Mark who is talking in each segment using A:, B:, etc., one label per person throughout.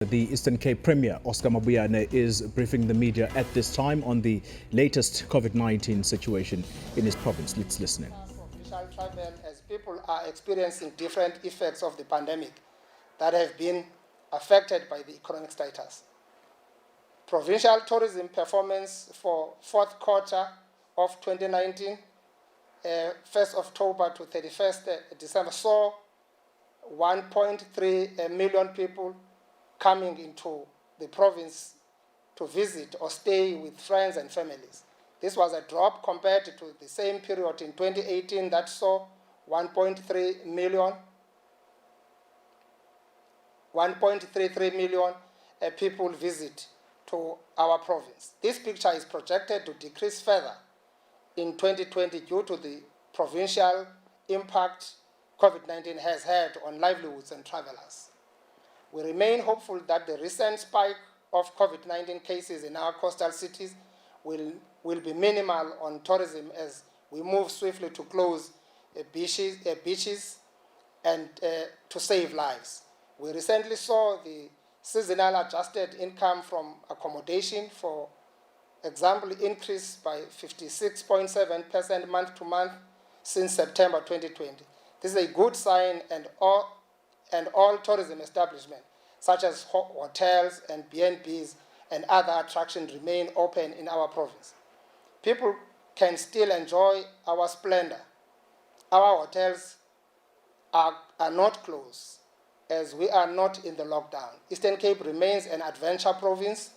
A: The Eastern Cape Premier Oscar Mabuyane is briefing the media at this time on the latest COVID-19 situation in his province. Let's listen in.
B: Provincial travel, as people are experiencing different effects of the pandemic that have been affected by the economic status. Provincial tourism performance for fourth quarter of 2019, 1st October to 31st December, saw 1.3 million people coming into the province to visit or stay with friends and families. This was a drop compared to the same period in 2018 that saw 1.33 million people visit to our province. This picture is projected to decrease further in 2020 due to the provincial impact COVID-19 has had on livelihoods and travelers. We remain hopeful that the recent spike of COVID-19 cases in our coastal cities will be minimal on tourism as we move swiftly to close beaches and to save lives. We recently saw the seasonal adjusted income from accommodation, for example, increase by 56.7% month to month since September 2020. This is a good sign, and all tourism establishments, such as hotels and B&Bs and other attractions, remain open in our province. People can still enjoy our splendor. Our hotels are not closed, as we are not in the lockdown. Eastern Cape remains an adventure province,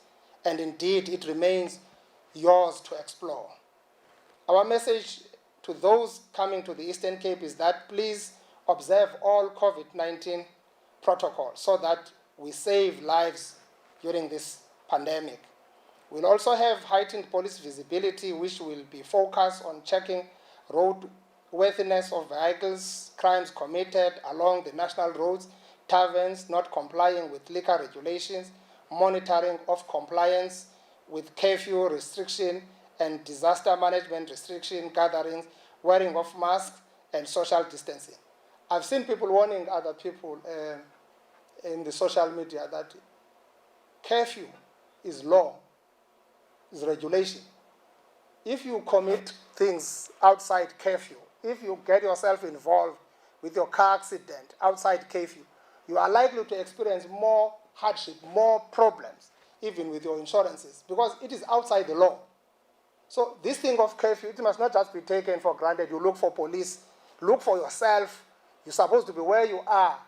B: and indeed it remains yours to explore. Our message to those coming to the Eastern Cape is that please observe all COVID-19 protocols so that we save lives during this pandemic. We'll also have heightened police visibility, which will be focused on checking roadworthiness of vehicles, crimes committed along the national roads, taverns not complying with liquor regulations, monitoring of compliance with curfew restriction and disaster management restriction gatherings, wearing of masks and social distancing. I've seen people warning other people in the social media that curfew is law, is regulation. If you commit things outside curfew, if you get yourself involved with your car accident outside curfew, you are likely to experience more hardship, more problems, even with your insurances, because it is outside the law. So this thing of curfew, it must not just be taken for granted. You look for police, look for yourself. You're supposed to be where you are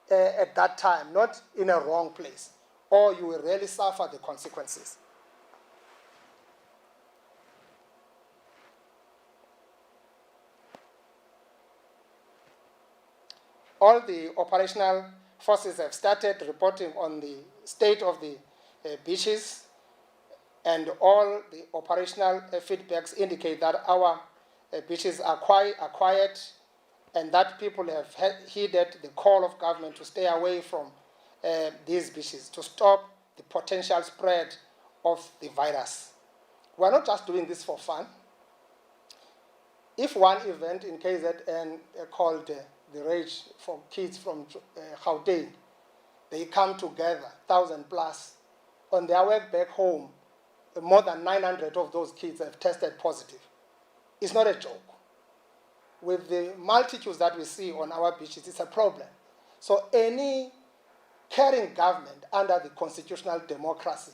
B: at that time, not in a wrong place, or you will really suffer the consequences. All the operational forces have started reporting on the state of the beaches, and all the operational feedbacks indicate that our beaches are quiet, and that people have heeded the call of government to stay away from these beaches to stop the potential spread of the virus. We are not just doing this for fun. If one event in KZN called the Rage for kids from Gauteng, they come together, 1,000 plus, on their way back home, more than 900 of those kids have tested positive. It's not a joke. With the multitudes that we see on our beaches, it's a problem. So any caring government under the constitutional democracy,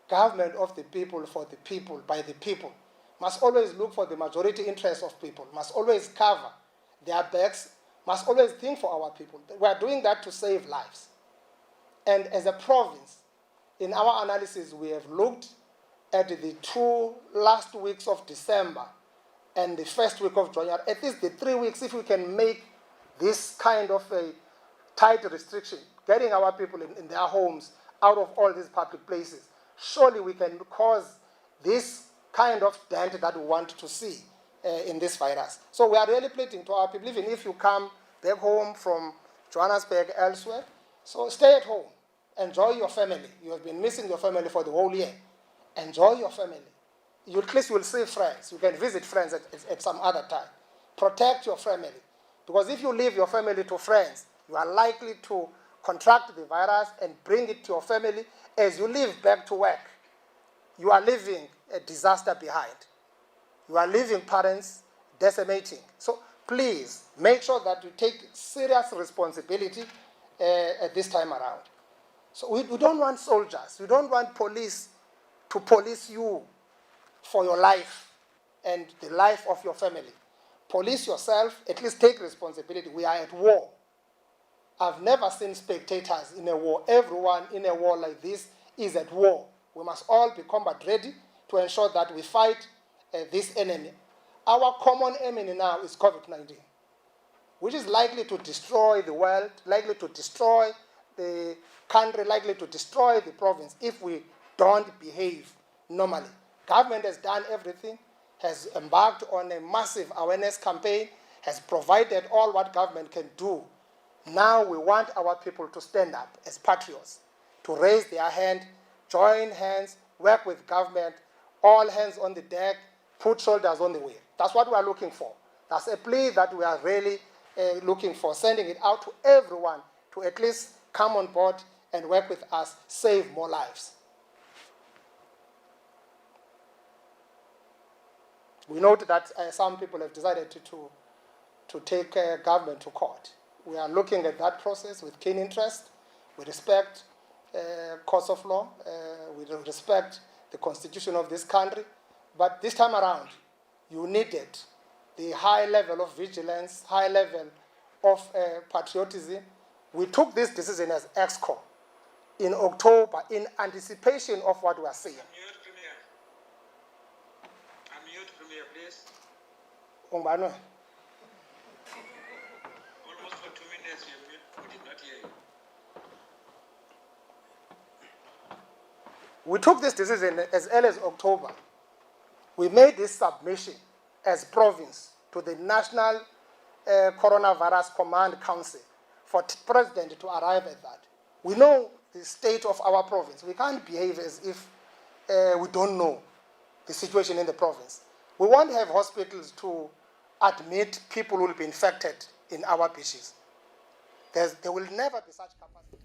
B: government of the people, for the people, by the people, must always look for the majority interest of people, must always cover their backs, must always think for our people. We are doing that to save lives. And as a province, in our analysis, we have looked at the 2 last weeks of December and the first week of January, at least the 3 weeks, if we can make this kind of a tight restriction, getting our people in their homes, out of all these public places, surely we can cause this kind of dent that we want to see in this virus. So we are really pleading to our people, even if you come back home from Johannesburg, elsewhere, so stay at home, enjoy your family. You have been missing your family for the whole year. Enjoy your family. At least you will see friends. You can visit friends at some other time. Protect your family. Because if you leave your family to friends, you are likely to contract the virus and bring it to your family, as you leave back to work, you are leaving a disaster behind. You are leaving parents decimating. So please make sure that you take serious responsibility at this time around. So we don't want soldiers. We don't want police to police you for your life and the life of your family. Police yourself, at least take responsibility. We are at war. I've never seen spectators in a war. Everyone in a war like this is at war. We must all be combat ready to ensure that we fight this enemy. Our common enemy now is COVID-19, which is likely to destroy the world, likely to destroy the country, likely to destroy the province if we don't behave normally. Government has done everything, has embarked on a massive awareness campaign, has provided all what government can do. Now we want our people to stand up as patriots, to raise their hand, join hands, work with government, all hands on the deck, put shoulders on the wheel. That's what we are looking for. That's a plea that we are really looking for, sending it out to everyone to at least come on board and work with us, save more lives. We note that some people have decided to take government to court. We are looking at that process with keen interest. We respect courts of law. We respect the constitution of this country. But this time around, you needed the high level of vigilance, high level of patriotism. We took this decision as EXCO in October in anticipation of what we are seeing.
C: Unmute, Premier, please.
B: Umbano.
C: Almost for 2 minutes, we did not hear you.
B: We took this decision as early as October. We made this submission as province to the National Coronavirus Command Council for President to arrive at that. We know the state of our province. We can't behave as if we don't know the situation in the province. We won't have hospitals to admit people who will be infected in our beaches. There will never be such capacity.